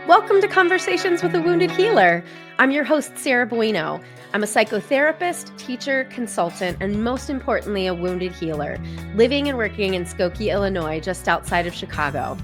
Welcome to Conversations with a Wounded Healer. I'm your host, Sarah Bueno. I'm a psychotherapist, teacher, consultant, and most importantly, a wounded healer, living and working in Skokie, Illinois, just outside of Chicago.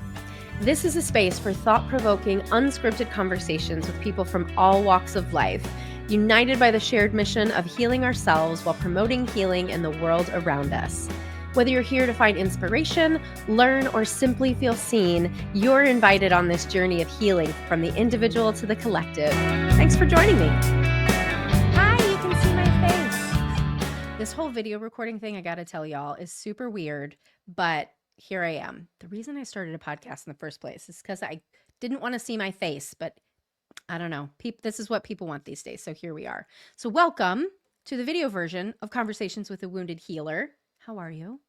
This is a space for thought-provoking, unscripted conversations with people from all walks of life, united by the shared mission of healing ourselves while promoting healing in the world around us. Whether you're here to find inspiration, learn, or simply feel seen, you're invited on this journey of healing from the individual to the collective. Thanks for joining me. Hi, you can see my face. This whole video recording thing, I gotta tell y'all, is super weird, but here I am. The reason I started a podcast in the first place is because I didn't want to see my face, but I don't know. This is what people want these days, so here we are. So welcome to the video version of Conversations with a Wounded Healer. How are you?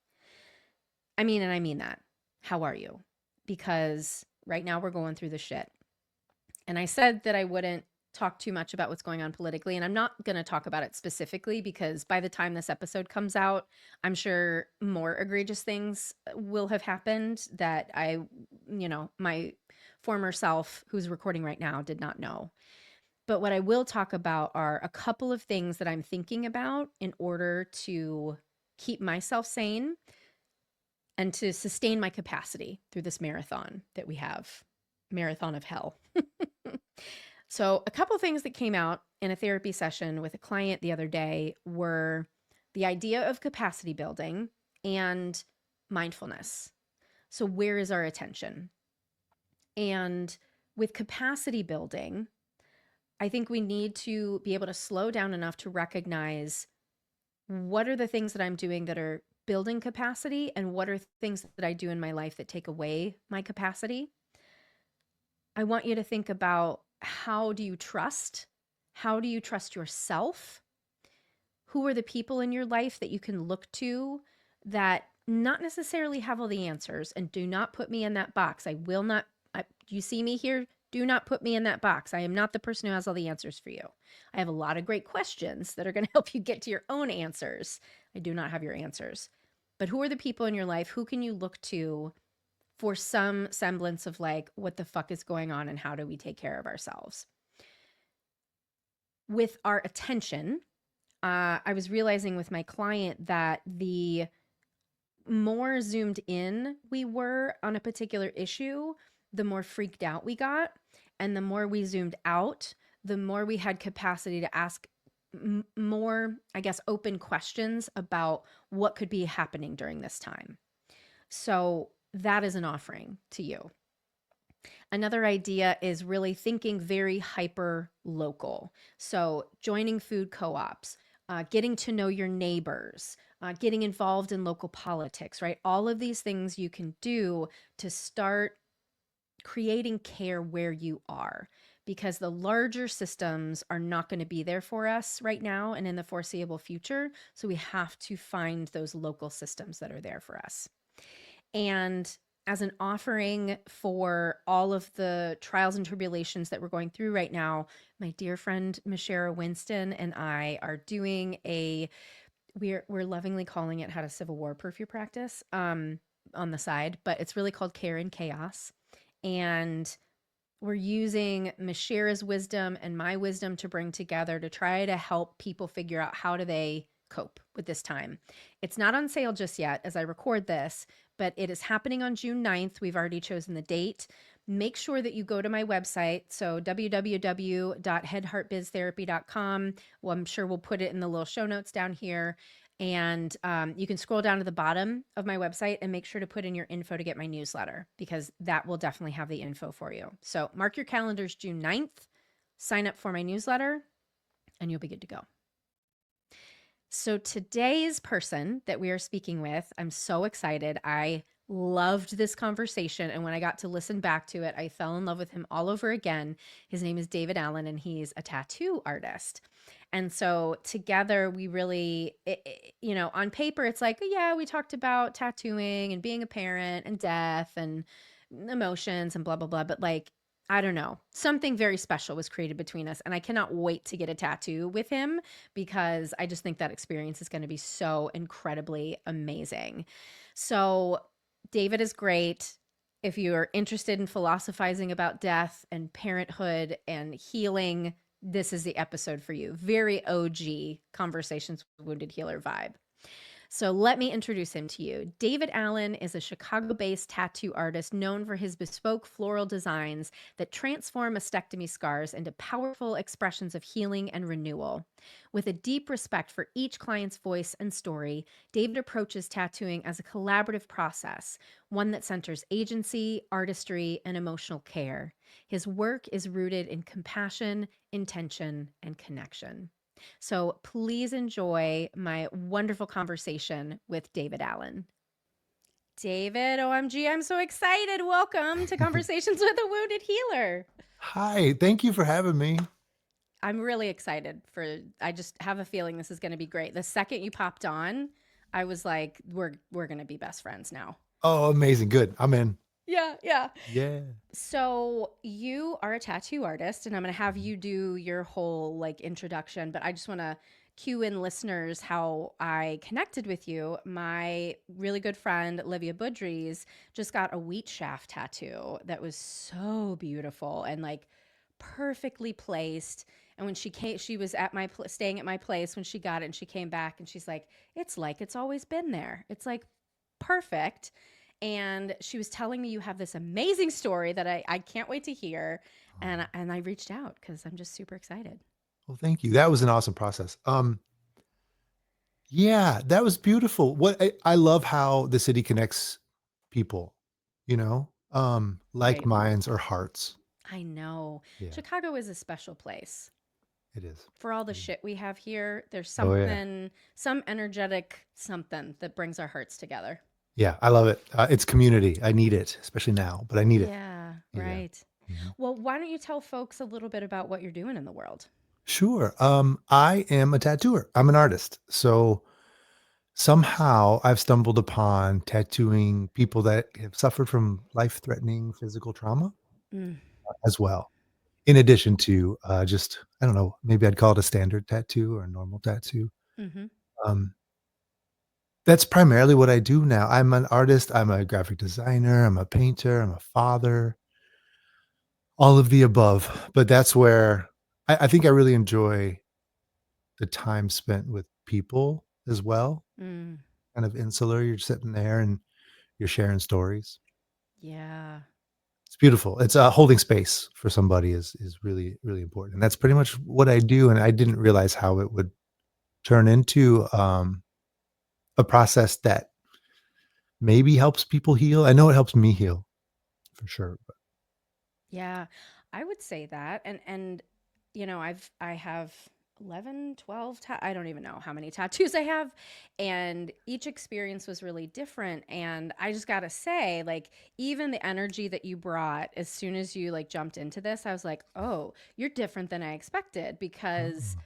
I mean that. How are you? Because right now we're going through the shit. And I said that I wouldn't talk too much about what's going on politically, and I'm not going to talk about it specifically because by the time this episode comes out, I'm sure more egregious things will have happened that my former self who's recording right now did not know. But what I will talk about are a couple of things that I'm thinking about in order to keep myself sane and to sustain my capacity through this marathon that we have, marathon of hell. So a couple things that came out in a therapy session with a client the other day were the idea of capacity building and mindfulness. So where is our attention? And with capacity building, I think we need to be able to slow down enough to recognize what are the things that I'm doing that are building capacity and what are things that I do in my life that take away my capacity. I want you to think about how do you trust? How do you trust yourself? Who are the people in your life that you can look to that not necessarily have all the answers? And do not put me in that box. I will not, you see me here? Do not put me in that box. I am not the person who has all the answers for you. I have a lot of great questions that are going to help you get to your own answers. I do not have your answers. But who are the people in your life? Who can you look to for some semblance of like, what the fuck is going on and how do we take care of ourselves? With our attention, I was realizing with my client that the more zoomed in we were on a particular issue, the more freaked out we got. And the more we zoomed out, the more we had capacity to ask more, I guess, open questions about what could be happening during this time. So that is an offering to you. Another idea is really thinking very hyper local. So joining food co-ops, getting to know your neighbors, getting involved in local politics, right? All of these things you can do to start creating care where you are, because the larger systems are not going to be there for us right now and in the foreseeable future. So we have to find those local systems that are there for us. And as an offering for all of the trials and tribulations that we're going through right now, my dear friend Mashera Winston and I are doing we're lovingly calling it How to Civil War Proof Your Practice on the side, but it's really called Care in Chaos. And we're using Mashera's wisdom and my wisdom to bring together to try to help people figure out how do they cope with this time. It's not on sale just yet as I record this, but it is happening on June 9th. We've already chosen the date. Make sure that you go to my website. So www.headheartbiztherapy.com. Well, I'm sure we'll put it in the little show notes down here. And you can scroll down to the bottom of my website and make sure to put in your info to get my newsletter, because that will definitely have the info for you. So mark your calendars June 9th, sign up for my newsletter, and you'll be good to go. So today's person that we are speaking with, I'm so excited. I loved this conversation. And when I got to listen back to it, I fell in love with him all over again. His name is David Allen, and he's a tattoo artist. And so together we really, on paper, it's like, yeah, we talked about tattooing and being a parent and death and emotions and blah, blah, blah. But like, I don't know, something very special was created between us. And I cannot wait to get a tattoo with him because I just think that experience is going to be so incredibly amazing. So David is great. If you're interested in philosophizing about death and parenthood and healing, this is the episode for you. Very OG Conversations with Wounded Healer vibe. So let me introduce him to you. David Allen is a Chicago-based tattoo artist known for his bespoke floral designs that transform mastectomy scars into powerful expressions of healing and renewal. With a deep respect for each client's voice and story, David approaches tattooing as a collaborative process, one that centers agency, artistry, and emotional care. His work is rooted in compassion, intention, and connection. So please enjoy my wonderful conversation with David Allen. David, OMG, I'm so excited. Welcome to Conversations with a Wounded Healer. Hi, thank you for having me. I'm really excited I just have a feeling this is going to be great. The second you popped on, I was like, we're going to be best friends now. Oh, amazing. Good. I'm in. Yeah, yeah. Yeah. So you are a tattoo artist, and I'm going to have you do your whole like introduction, but I just want to cue in listeners how I connected with you. My really good friend Olivia Budries just got a wheat shaft tattoo that was so beautiful and like perfectly placed. And when she came, she was at staying at my place when she got it, and she came back and she's like it's always been there. It's like perfect. And she was telling me you have this amazing story that I can't wait to hear. And I reached out because I'm just super excited. Well, thank you. That was an awesome process. Yeah, that was beautiful. I love how the city connects people, like Right. minds or hearts. I know. Yeah, Chicago is a special place. it is. For all the Yeah. shit we have here, there's Oh yeah. something, some energetic something that brings our hearts together. Yeah, I love it. It's community. I need it, especially now, but I need it. Yeah, Yeah. right. Mhm. Well, why don't you tell folks a little bit about what you're doing in the world? Sure. I am a tattooer. I'm an artist. So somehow I've stumbled upon tattooing people that have suffered from life-threatening physical trauma Mm, as well. In addition to, just, I don't know, maybe I'd call it a standard tattoo or a normal tattoo. mm-hmm. Um, that's primarily what I do now. I'm an artist, I'm a graphic designer, I'm a painter, I'm a father, all of the above. But that's where I think I really enjoy the time spent with people as well. Mm, Kind of insular, you're sitting there and you're sharing stories. yeah. It's beautiful. It's, holding space for somebody is really, really important, and that's pretty much what I do, and I didn't realize how it would turn into, a process that maybe helps people heal. I know it helps me heal for sure, but Yeah, I would say that. And I have 11, 12 I don't even know how many tattoos I have, and each experience was really different. And I just got to say, like, even the energy that you brought as soon as you like jumped into this, I was like, "Oh, you're different than I expected," because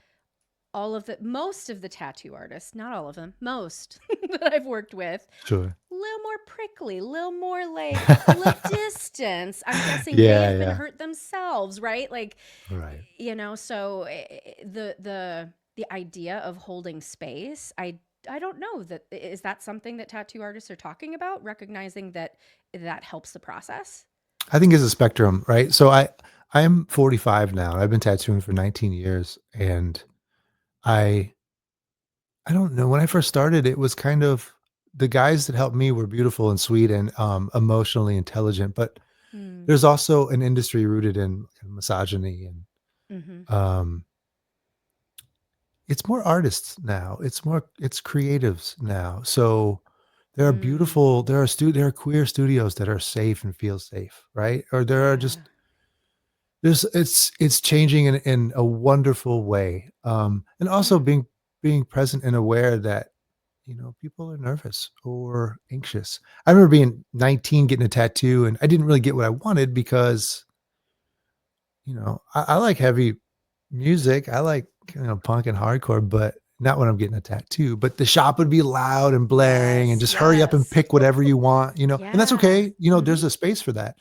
oh, most of the tattoo artists, not all of them, most that I've worked with, sure. a little more prickly, a little more like a little distance. I'm guessing may Yeah, have been yeah. hurt themselves, right? Like, Right. so the idea of holding space, I don't know that is that something that tattoo artists are talking about, recognizing that that helps the process. I think it's a spectrum, right? So I'm 45 now. I've been tattooing for 19 years, and I I don't know, when I first started, it was kind of the guys that helped me were beautiful and sweet and, emotionally intelligent, but Mm, there's also an industry rooted in misogyny and, mm-hmm. um, it's more artists now. It's creatives now. So Mm, there are queer studios that are safe and feel safe, right? Or there are yeah. just it's changing in a wonderful way. And also Yeah. being present and aware that, people are nervous or anxious. I remember being 19, getting a tattoo, and I didn't really get what I wanted because, I like heavy music. I like, punk and hardcore, but not when I'm getting a tattoo. But the shop would be loud and blaring and Yes. just hurry up and Yes. pick whatever you want, and that's Yeah. okay. Mm-hmm. There's a space for that.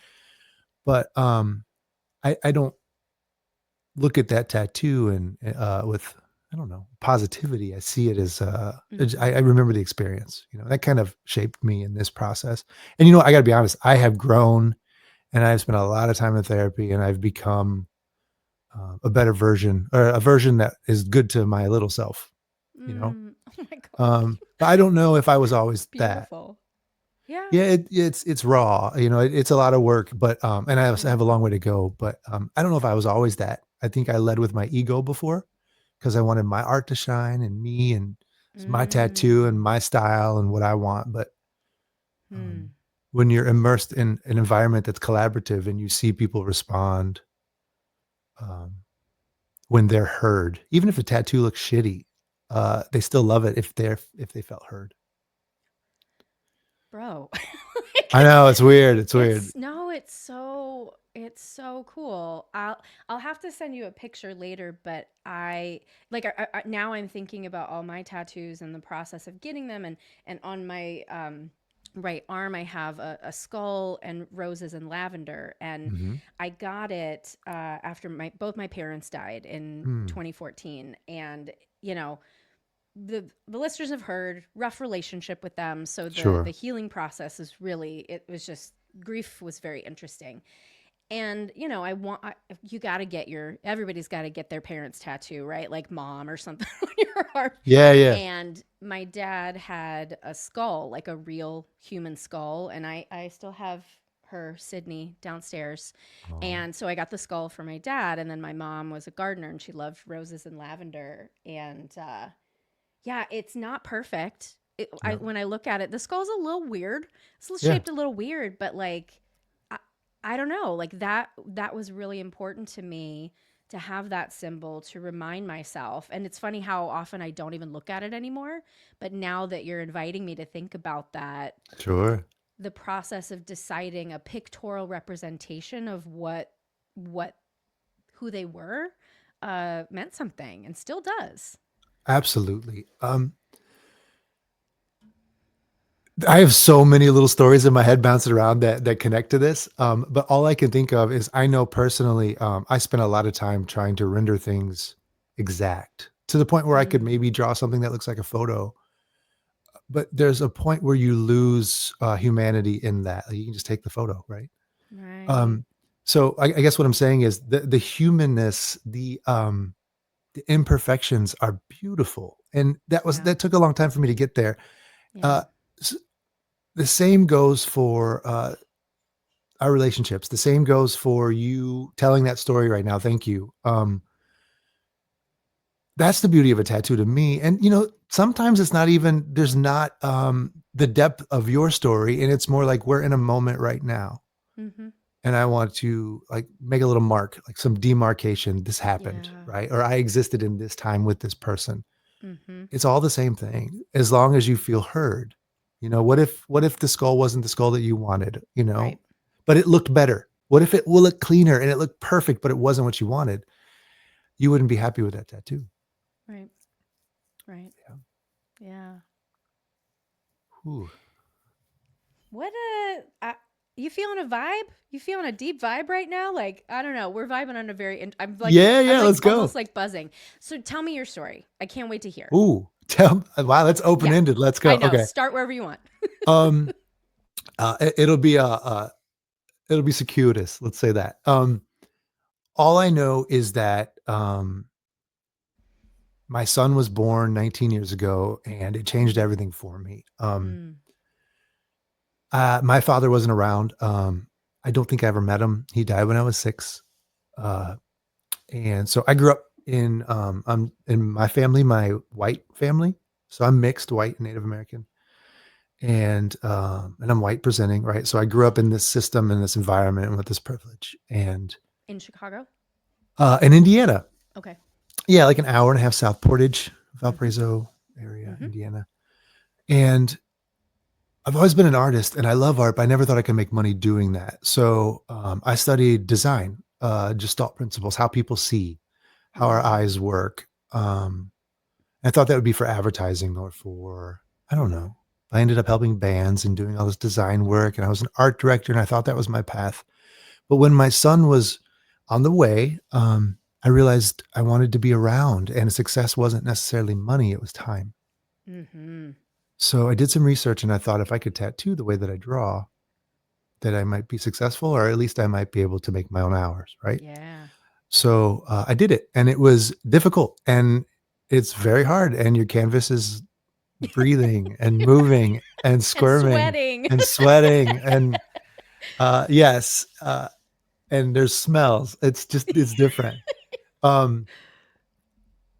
But I don't look at that tattoo and with I don't know, positivity. I see it as, I Mhm. remember the experience, that kind of shaped me in this process. And, I gotta be honest, I have grown and I've spent a lot of time in therapy and I've become, a better version or a version that is good to my little self, you know? Oh my gosh. But I don't know if I was always that. Beautiful. Yeah. Yeah, it's raw, it's a lot of work, but, and I also Yeah. have a long way to go, but, I don't know if I was always that. I think I led with my ego before, because I wanted my art to shine and me and my tattoo and Mm. my style and what I want, but, um, Hmm. when you're immersed in an environment that's collaborative and you see people respond, um, when they're heard, even if a tattoo looks shitty, they still love it if they felt heard. Bro. I Like, know, it's weird, it's weird. it's no, it's so cool. I'll have to send you a picture later, but now I'm thinking about all my tattoos and the process of getting them, and on my right arm I have a skull and roses and lavender, and Mhm. I got it after my both my parents died in Mm, 2014, and you know the listeners have heard rough relationship with them, so the sure. healing process is really, it was just, grief was very interesting. And you got to get your everybody's got to get their parents tattoo, right, like mom or something on your arm. Yeah, yeah. And my dad had a skull, like a real human skull, and I still have her, Sydney, downstairs. Oh, And so I got the skull for my dad, and then my mom was a gardener and she loved roses and lavender. And yeah, it's not perfect. no. When I look at it, the skull's a little weird. It's Yeah, shaped a little weird, but like, I, I don't know. Like that was really important to me, to have that symbol to remind myself. And it's funny how often I don't even look at it anymore. But now that you're inviting me to think about that, sure. the process of deciding a pictorial representation of what who they were meant something and still does. Absolutely. I have so many little stories in my head bouncing around that connect to this. But all I can think of is I know personally, I spent a lot of time trying to render things exact to the point where I could Mm, maybe draw something that looks like a photo. But there's a point where you lose humanity in that. Like, you can just take the photo, right? right. Um, so I guess what I'm saying is the humanness, the imperfections are beautiful, and Yeah. that took a long time for me to get there. Yeah. Uh, s- the same goes for our relationships. The same goes for you telling that story right now. Thank you. That's the beauty of a tattoo to me. And sometimes it's not even there's not the depth of your story, and it's more like we're in a moment right now. Mhm. And I want to like make a little mark, like some demarcation. This happened, Yeah. right? Or I existed in this time with this person. Mhm. It's all the same thing as long as you feel heard. What if the skull wasn't the skull that you wanted, Right. but it looked better? What if it will look cleaner and it looked perfect, but it wasn't what you wanted? You wouldn't be happy with that tattoo. Right. Right. Yeah. Yeah. Whew. What you feeling a vibe? You feeling a deep vibe right now? Like, I don't know. We're vibing on a very Yeah, I'm yeah, like let's almost go. like buzzing. So tell me your story. I can't wait to hear. Ooh, wow, that's open Yeah. ended. Let's I go. know. Okay. Start wherever you want. Um, it'll be circuitous. Let's say that. All I know is that my son was born 19 years ago, and it changed Mm. everything for me. Mm. My father wasn't around. I don't think I ever met him. He died when I was 6. Uh, and so I grew up in my family, my white family. So I'm mixed white and Native American, and I'm white presenting, right? So I grew up in this system, in this environment, and with this privilege. And In Chicago? in Indiana, Okay. yeah, like an hour and a half south Portage, Mhm. Valparaiso area, Mhm. Indiana. And I've always been an artist and I love art, but I never thought I could make money doing that. So I studied design, gestalt principles, how people see, how our Mm. eyes work. I thought that would be for advertising or for, I don't know. I ended up helping bands and doing all this design work. And I was an art director and I thought that was my path. But when my son was on the way, I realized I wanted to be around, and success wasn't necessarily money, it was time. Mhm. So I did some research and I thought if I could tattoo the way that I draw, that I might be successful, or at least I might be able to make my own hours, right? Yeah. So I did it, and it was difficult, and it's very hard, and your canvas is breathing and moving and And squirming sweating. and sweating and yes, and there's smells. It's different. Um,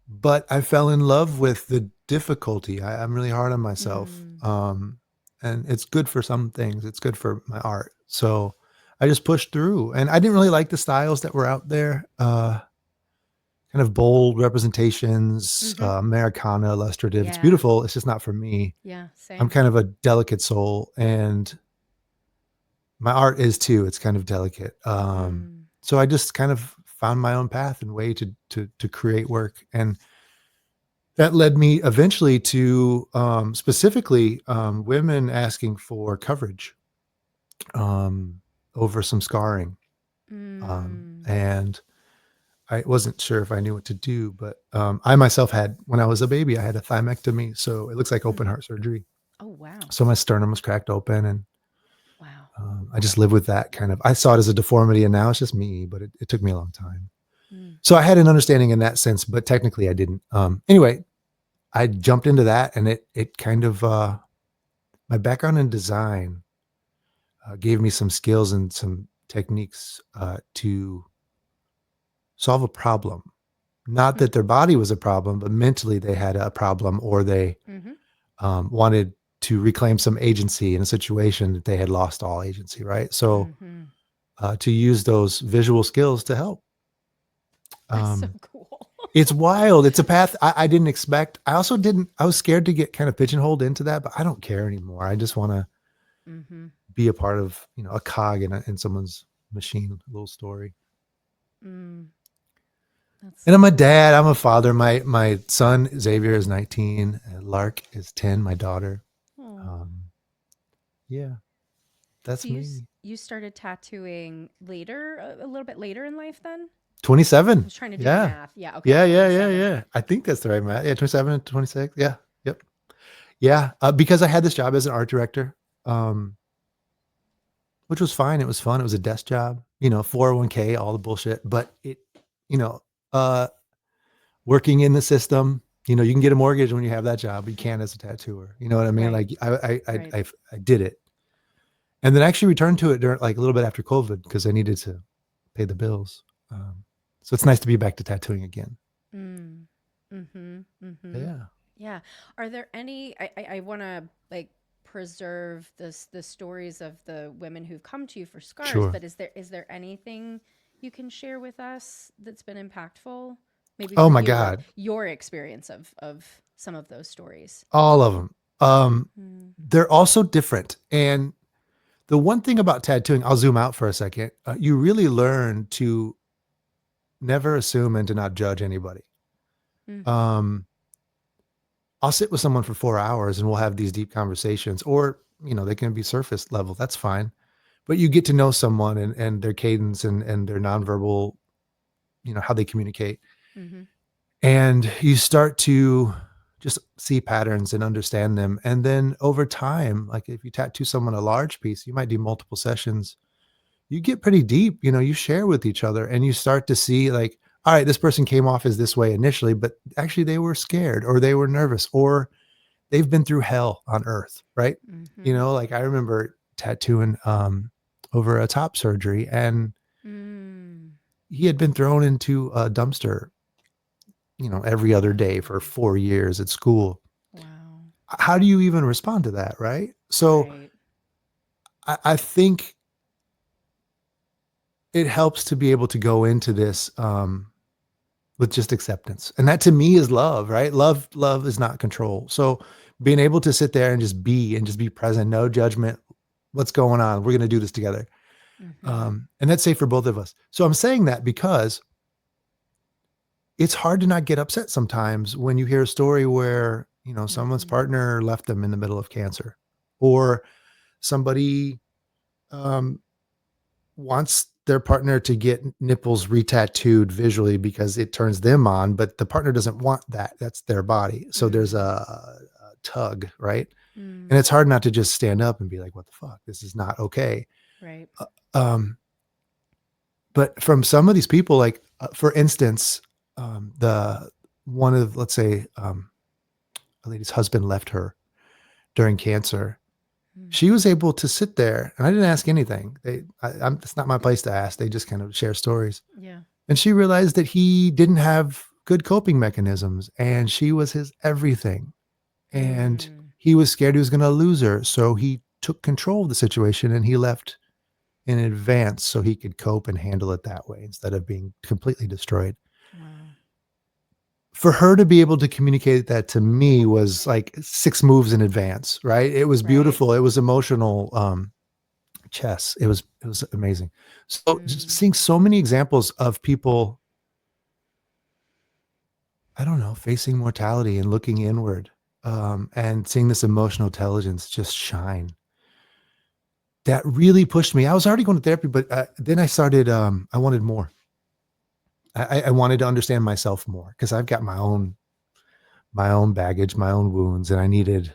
but I fell in love with the difficulty. I'm really hard on myself. Mm. And it's good for some things. It's good for my art. So I just pushed through, and I didn't really like the styles that were out there. Kind of bold representations, Mhm. Americana, illustrative. It's Yeah. beautiful. It's just not for me. Yeah, I'm same. kind of a delicate soul, and my art is too. It's kind of delicate. Mm. So I just kind of found my own path and way to create work, and that led me eventually to specifically women asking for coverage um, over some scarring, Mm. and I wasn't sure if I knew what to do, but I myself had, when I was a baby, I had a thymectomy, so it looks like Mm. open heart surgery. Oh, wow. So my sternum was cracked open, and Wow. I just lived with that kind of. I saw it as a deformity, and now it's just me, but it took me a long time. Mm. So I had an understanding in that sense, but technically I didn't. Anyway, I jumped into that, and it kind of my background in design gave me some skills and some techniques to solve a problem. Not Mm. that their body was a problem, but mentally they had a problem, or they Mhm. wanted to reclaim some agency in a situation that they had lost all agency, right? So Mhm. to use those visual skills to help. That's so Um, cool. it's wild. It's a path I didn't expect. I also didn't. I was scared to get kind of pigeonholed into that, but I don't care anymore. I just want to Mhm. be a part of, a cog in someone's machine, a little story. Mm. That's And so I'm a cool. dad. I'm a father. My son Xavier is 19. Lark is 10. My daughter. Oh. Um, yeah, So that's me. you started tattooing later, a little bit later in life then? I 27. was trying to do the Yeah. math. Yeah, okay, Yeah, yeah, yeah, 27. yeah. I think that's the right math. Yeah, 27, 26. Yeah. Yep. Yeah. Because I had this job as an art director, um, which was fine. It was fun. It was a desk job, 401k, all the bullshit. But you know, uh, working in the system, you can get a mortgage when you have that job. You can't as a tattooer. You know what I mean? Right. Like Right. I did it, and then I actually returned to it during, like, a little bit after COVID, because I needed to pay the bills. So it's nice to be back to tattooing again. Mm. Mhm. Mhm. Yeah. Yeah. Are there any I want to like preserve the stories of the women who've come to you for scars, Sure. but is there anything you can share with us that's been impactful? Maybe Oh for my you or God. your experience of some of those stories. All of them. Mm. They're also different. And the one thing about tattooing, I'll zoom out for a second. You really learn to never assume and to not judge anybody. Mm. Um, I'll sit with someone for 4 hours and we'll have these deep conversations, or, they can be surface level. That's fine. But you get to know someone, and their cadence, and their nonverbal, how they communicate. Mhm. And you start to just see patterns and understand them. And then over time, like if you tattoo someone a large piece, you might do multiple sessions. You get pretty deep, you share with each other, and you start to see, like, all right, this person came off as this way initially, but actually they were scared, or they were nervous, or they've been through hell on earth, right? Mhm. Like I remember tattooing over a top surgery, and Mm. he had been thrown into a dumpster, every other day for Wow. 4 years at school. Wow. How do you even respond to that, right? So Right. I think it helps to be able to go into this with just acceptance, and that to me is love, right? Love is not control. So being able to sit there and just be present, no judgment. What's going on? We're going to do this together. Mhm. And that's safe for both of us. So I'm saying that because it's hard to not get upset sometimes when you hear a story where, someone's Mhm. partner left them in the middle of cancer, or somebody um, wants their partner to get nipples retattooed visually because it turns them on, but the partner doesn't want that. That's their body. So there's a tug, right? And Mm. it's hard not to just stand up and be like, what the fuck? This is not okay. Right. Uh, Um, but from some of these people, like for instance, the one of let's say a lady's husband left her during cancer. Mm. She was able to sit there, and I didn't ask anything. It's not my place to ask. They just kind of share stories. Yeah. And she realized that he didn't have good coping mechanisms, and she was his everything. And Mm. he was scared he was going to lose her, so he took control of the situation and he left in advance so he could cope and handle it that way instead of being completely destroyed. Wow. For her to be able to communicate that to me was like 6 moves in advance, right? It was Right. beautiful. It was emotional, chess. It was amazing. So just Mm. seeing so many examples of people, I don't know, facing mortality and looking inward, and seeing this emotional intelligence just shine. That really pushed me. I was already going to therapy, but, then I started, I wanted more. I wanted to understand myself more because 'cause I've got my own baggage, my own wounds, and I needed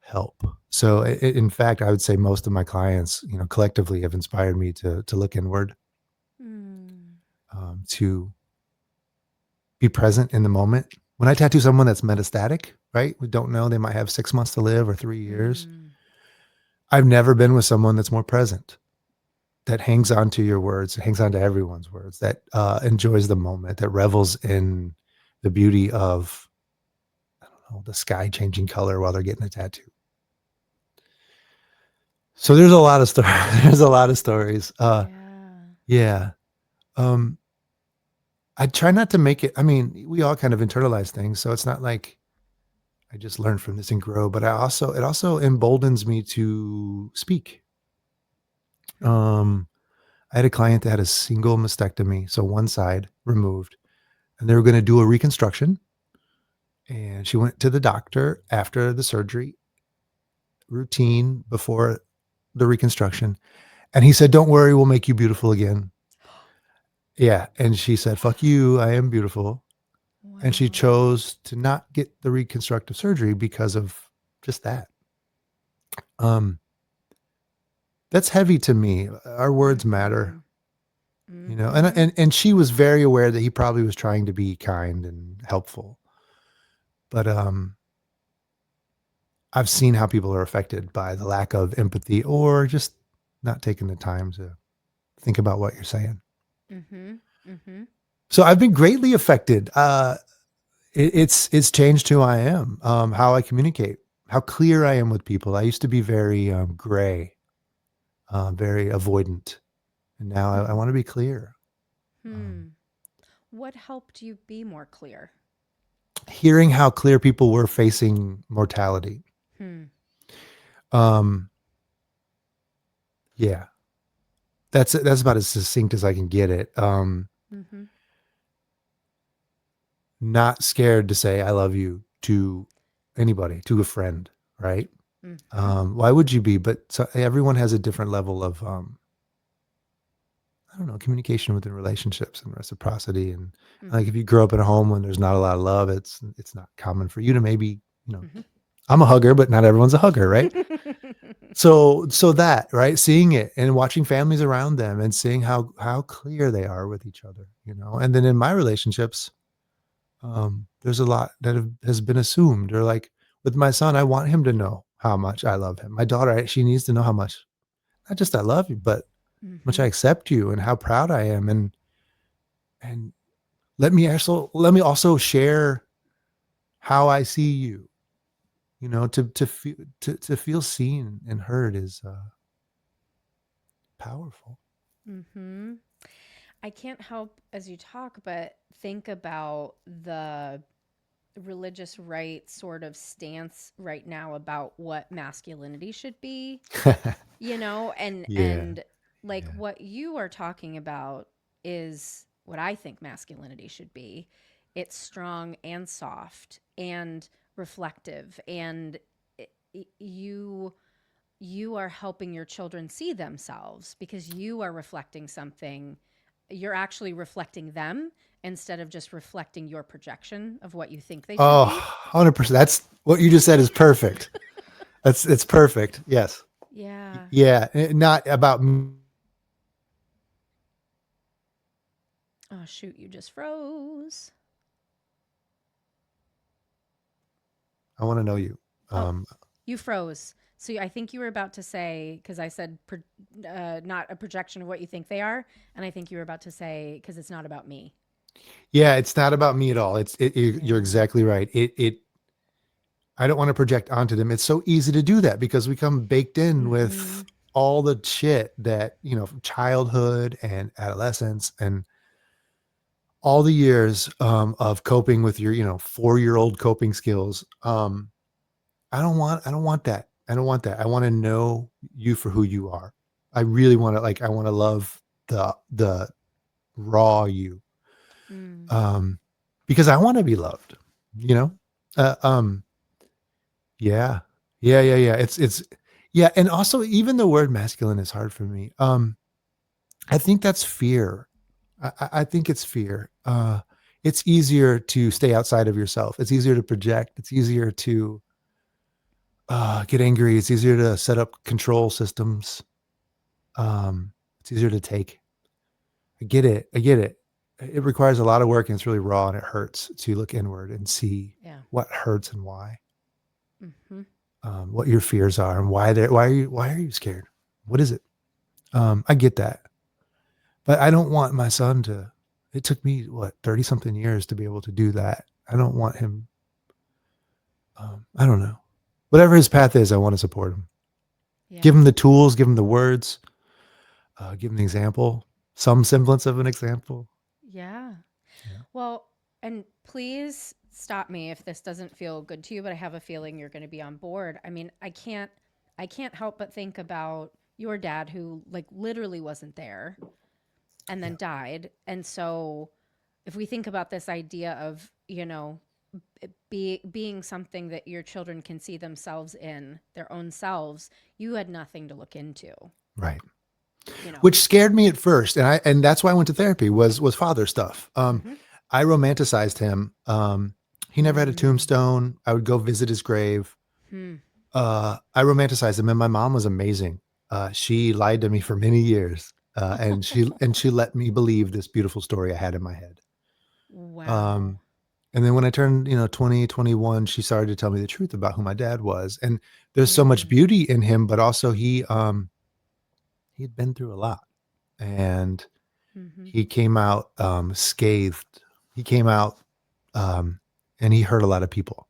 help. So in fact, I would say most of my clients, collectively have inspired me to look inward, Mm. to be present in the moment. When I tattoo someone that's metastatic, right? We don't know, they might have 6 months to live or 3 years. Mm. I've never been with someone that's more present, that hangs on to your words, hangs on to everyone's words, that, enjoys the moment, that revels in the beauty of, I don't know, the sky changing color while they're getting a tattoo. So there's a lot of stories. There's a lot of stories. Yeah. Yeah. Um, I try not to make it, I mean, we all kind of internalize things, so it's not like I just learn from this and grow, but it also emboldens me to speak. Mm. Um, I had a client that had a single mastectomy, so one side removed, and they were gonna do a reconstruction, and she went to the doctor after the surgery, routine before the reconstruction, and he said, "Don't worry, we'll make you beautiful again." Yeah, and she said, "Fuck you, I am beautiful." And she Wow. chose to not get the reconstructive surgery because of just that. Um, that's heavy to me. Our words matter, Mm-hmm. and Mm-hmm. and she was very aware that he probably was trying to be kind and helpful. But I've seen how people are affected by the lack of empathy or just not taking the time to think about what you're saying. Mm-hmm. Mm-hmm. So I've been greatly affected. It's changed who I am, how I communicate, how clear I am with people. I used to be very gray, very avoidant, and now I Hmm. want to be clear. Um, Hmm. What helped you be more clear? Hearing how clear people were facing mortality. Hmm. Um, yeah, that's about as succinct as I can get it. Mm-hmm. Not scared to say I love you to anybody, to a friend, right? Mm-hmm. Why would you be? But so everyone has a different level of I don't know, communication within relationships and reciprocity. And like Mm-hmm. if you grow up in a home when there's not a lot of love, it's not common for you to maybe, Mm-hmm. I'm a hugger, but not everyone's a hugger, right? So that, right? Seeing it and watching families around them and seeing how clear they are with each other, And then in my relationships, there's a lot that has been assumed, or like with my son, I want him to know how much I love him. My daughter, she needs to know how much, not just I love you, but how much Mm-hmm. I accept you and how proud I am. And let me also share how I see you. To feel seen and heard is powerful. Mm-hmm. I can't help as you talk, but think about the religious right sort of stance right now about what masculinity should be, and Yeah, and like yeah. what you are talking about is what I think masculinity should be. It's strong and soft and reflective, and you you are helping your children see themselves because you are reflecting something. You're actually reflecting them instead of just reflecting your projection of what you think they should Oh, be. 100%. That's what you just said is perfect. It's perfect. Yes. Yeah. Yeah. Not about Oh, shoot, you just froze. I want to know you. Oh, Um, you froze. So I think you were about to say, because I said not a projection of what you think they are. And I think you were about to say, because it's not about me. yeah, it's not about me at all. You're Yeah. exactly right. I don't want to project onto them. It's so easy to do that because we come baked in Mm-hmm. with all the shit that, from childhood and adolescence and all the years of coping with your, 4-year-old coping skills. I don't want that. I don't want that. I want to know you for who you are. I really want to I want to love the raw you. Mm. Um because I want to be loved, you know? Uh, um yeah. Yeah. It's yeah, and also even the word masculine is hard for me. I think that's fear. I think it's fear. It's easier to stay outside of yourself. It's easier to project. It's easier to get angry. It's easier to set up control systems. It's easier to take. I get it. I get it. It requires a lot of work and it's really raw and it hurts to look inward and see Yeah. what hurts and why, Mm-hmm. what your fears are and why are you scared? What is it? I get that, but I don't want my son to. It took me what 30 something years to be able to do that. I don't want him. I don't know. Whatever his path is, I want to support him. Give Yeah. him the tools. Give him the words. Give him an example. Some semblance of an example. Yeah. Yeah. Well, and please stop me if this doesn't feel good to you, but I have a feeling you're going to be on board. I mean, I can't help but think about your dad who like literally wasn't there and Yeah. then died. And so if we think about this idea of, being something that your children can see themselves in, their own selves, you had nothing to look into, Right. you know. Which scared me at first, and that's why I went to therapy was father stuff. Mhm. I romanticized him. He never had a Mm. tombstone. I would go visit his grave. Hmm. I romanticized him, and my mom was amazing. She lied to me for many years, and she let me believe this beautiful story I had in my head. Wow. Um, and then when I turned, 20, 21, she started to tell me the truth about who my dad was. And there's so much Yeah. beauty in him, but also he'd been through a lot, and Mhm. he came out scathed. He came out um, and he hurt a lot of people.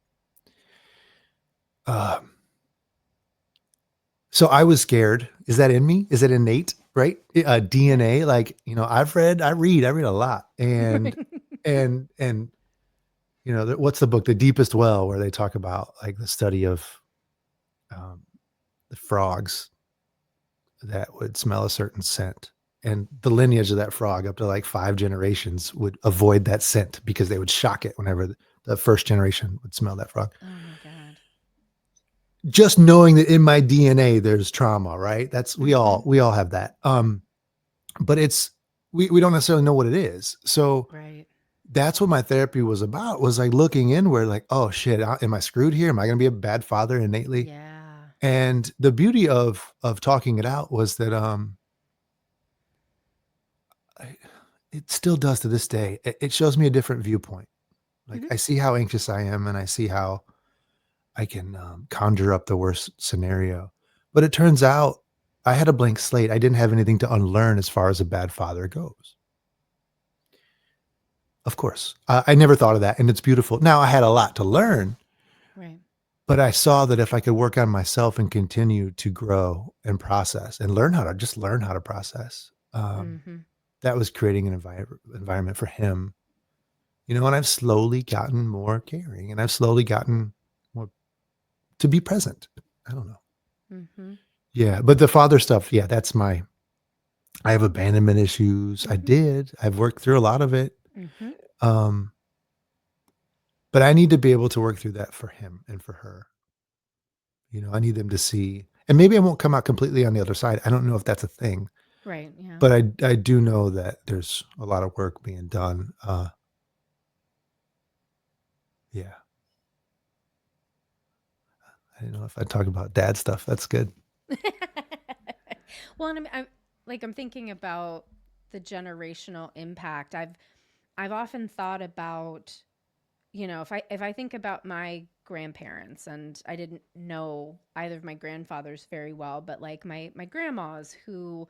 Um, so I was scared. Is that in me? Is it innate? Right? Yeah. DNA. Like I read a lot, and Right. and what's the book, The Deepest Well, where they talk about like the study of um, the frogs that would smell a certain scent. And the lineage of that frog up to like 5 generations would avoid that scent because they would shock it whenever the first generation would smell that frog. Oh my god. Just knowing that in my DNA there's trauma, right? That's we all Mhm. we all have that. But we don't necessarily know what it is. So Right. that's what my therapy was about, was like looking inward, like, oh shit, am I screwed here? Am I going to be a bad father innately? Yeah. And the beauty of talking it out was that I, it still does to this day. It shows me a different viewpoint. Like Mhm. I see how anxious I am, and I see how I can conjure up the worst scenario. But it turns out I had a blank slate. I didn't have anything to unlearn as far as a bad father goes. Of course, I never thought of that, and it's beautiful. Now I had a lot to learn, Right. but I saw that if I could work on myself and continue to grow and process and learn how to process, Mhm. that was creating an environment for him. And I've slowly gotten more caring, and I've slowly gotten more to be present. I don't know. Mhm. Yeah, but the father stuff, yeah, I have abandonment issues. I Mhm. did. I've worked through a lot of it. Mhm. Um, but I need to be able to work through that for him and for her. I need them to see. And maybe I won't come out completely on the other side. I don't know if that's a thing, Right. Yeah. but I do know that there's a lot of work being done. Yeah. I didn't know if I'd talk about dad stuff. That's good. Well, and I'm thinking about the generational impact. I've often thought about, if I think about my grandparents, and I didn't know either of my grandfathers very well, but like my grandmas who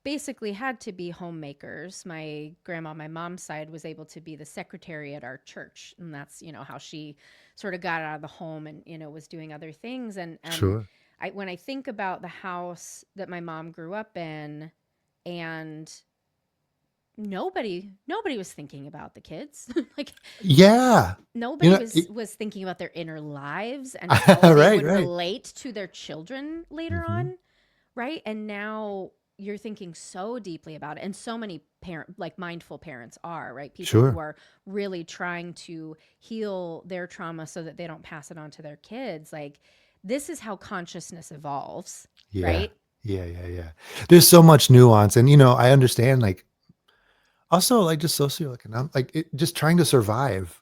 basically had to be homemakers. My grandma, my mom's side, was able to be the secretary at our church, and that's how she sort of got out of the home and was doing other things. And Sure. when I think about the house that my mom grew up in, and nobody was thinking about the kids. Like Yeah. You nobody know, was thinking about their inner lives and how they right, would right. relate to their children later Hmm. on. Right? And now you're thinking so deeply about it. And so many mindful parents are, right? People who Sure. are really trying to heal their trauma so that they don't pass it on to their kids. Like, this is how consciousness evolves, Yeah. right? Yeah, yeah, yeah. There's so much nuance, and I understand, like, also, like, just socioeconomic, like, just trying to survive,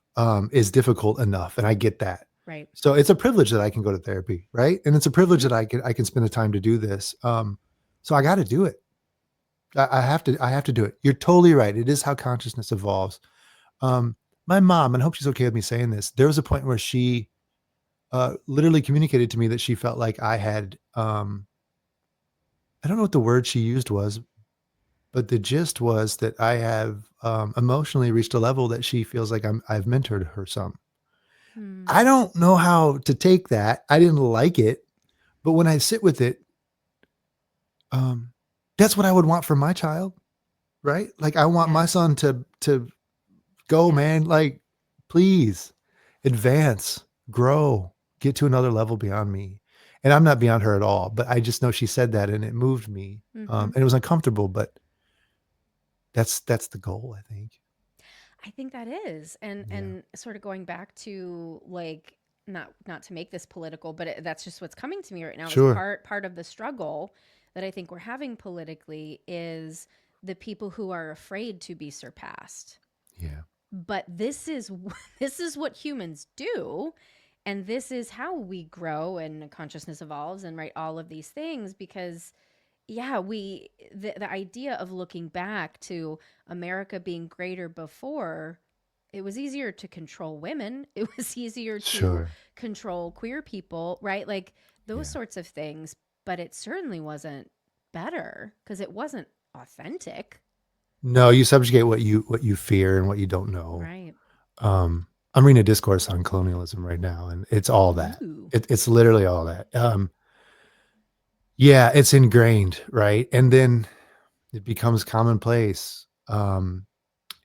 is difficult enough, and I get that. Right. So it's a privilege that I can go to therapy, right? And it's a privilege Mm-hmm. that I can spend the time to do this. So I got to do it. I have to do it. You're totally right. It is how consciousness evolves. Um, my mom, and I hope she's okay with me saying this. There was a point where she literally communicated to me that she felt like I had. I don't know what the word she used was, but the gist was that I have emotionally reached a level that she feels like I've mentored her some. Hmm. I don't know how to take that. I didn't like it, but when I sit with it, um, that's what I would want for my child, right? Like, I want my Yes. son to go, Yes. man. Like, please advance, grow, get to another level beyond me. And I'm not beyond her at all, but I just know she said that and it moved me. Mm-hmm. And it was uncomfortable, but that's the goal, I think. I think that is, and Yeah. and sort of going back to like not to make this political, but that's just what's coming to me right now is Sure. part of the struggle that I think we're having politically is the people who are afraid to be surpassed. Yeah. But this is this is what humans do, and this is how we grow and consciousness evolves and right all of these things because yeah, the idea of looking back to America being greater before, it was easier to control women. It was easier to Sure. control queer people, right? Like those Yeah. sorts of things, but it certainly wasn't better because it wasn't authentic. No, you subjugate what you fear and what you don't know. Right. I'm reading a discourse on colonialism right now, and it's all that. Ooh. It's literally all that. Yeah, it's ingrained, right? And then it becomes commonplace.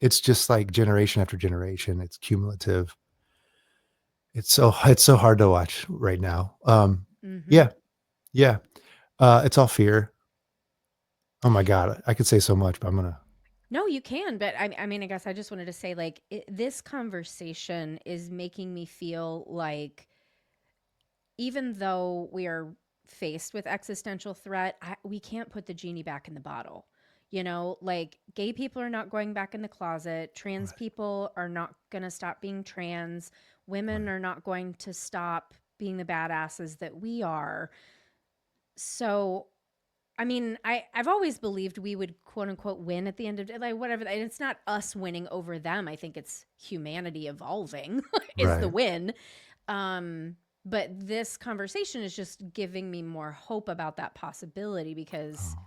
It's just like generation after generation. It's cumulative. It's so hard to watch right now. Mm-hmm. Yeah, yeah. It's all fear. Oh my god, I could say so much, but I'm gonna. No, you can, but I mean, I guess I just wanted to say, like, this conversation is making me feel like even though we are faced with existential threat, we can't put the genie back in the bottle. Like gay people are not going back in the closet, trans Right, people are not going to stop being trans, women right. are not going to stop being the badasses that we are. So, I mean, I've always believed we would quote unquote win at the end of the day, like whatever. And it's not us winning over them. I think it's humanity evolving is the Right. win. Um, but this conversation is just giving me more hope about that possibility because Oh,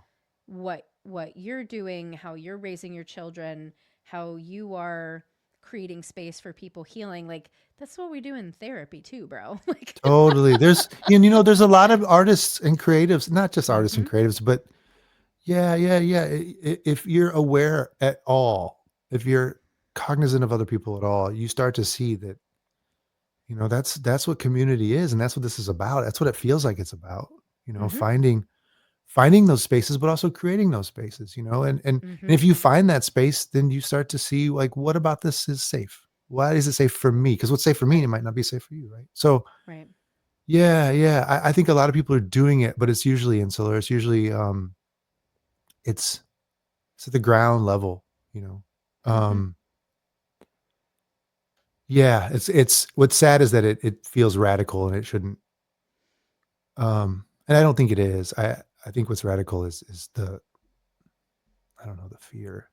what you're doing, how you're raising your children, how you are creating space for people healing, like that's what we do in therapy too, bro. Like, totally. There's a lot of artists and creatives, not just artists and mm-hmm, creatives, but yeah, yeah, yeah. If you're aware at all, if you're cognizant of other people at all, you start to see that, that's what community is, and that's what this is about. That's what it feels like it's about. mm-hmm, Finding those spaces, but also creating those spaces. And mm-hmm, if you find that space, then you start to see, like, what about this is safe? Why is it safe for me? Because what's safe for me, it right, might not be safe for you, right? So right. Yeah, yeah. I think a lot of people are doing it, but it's usually insular. It's usually it's it's at the ground level, you know. Mm-hmm. Um yeah, it's what's sad is that it feels radical and it shouldn't. And I don't think it is. I think what's radical is the I don't know, the fear.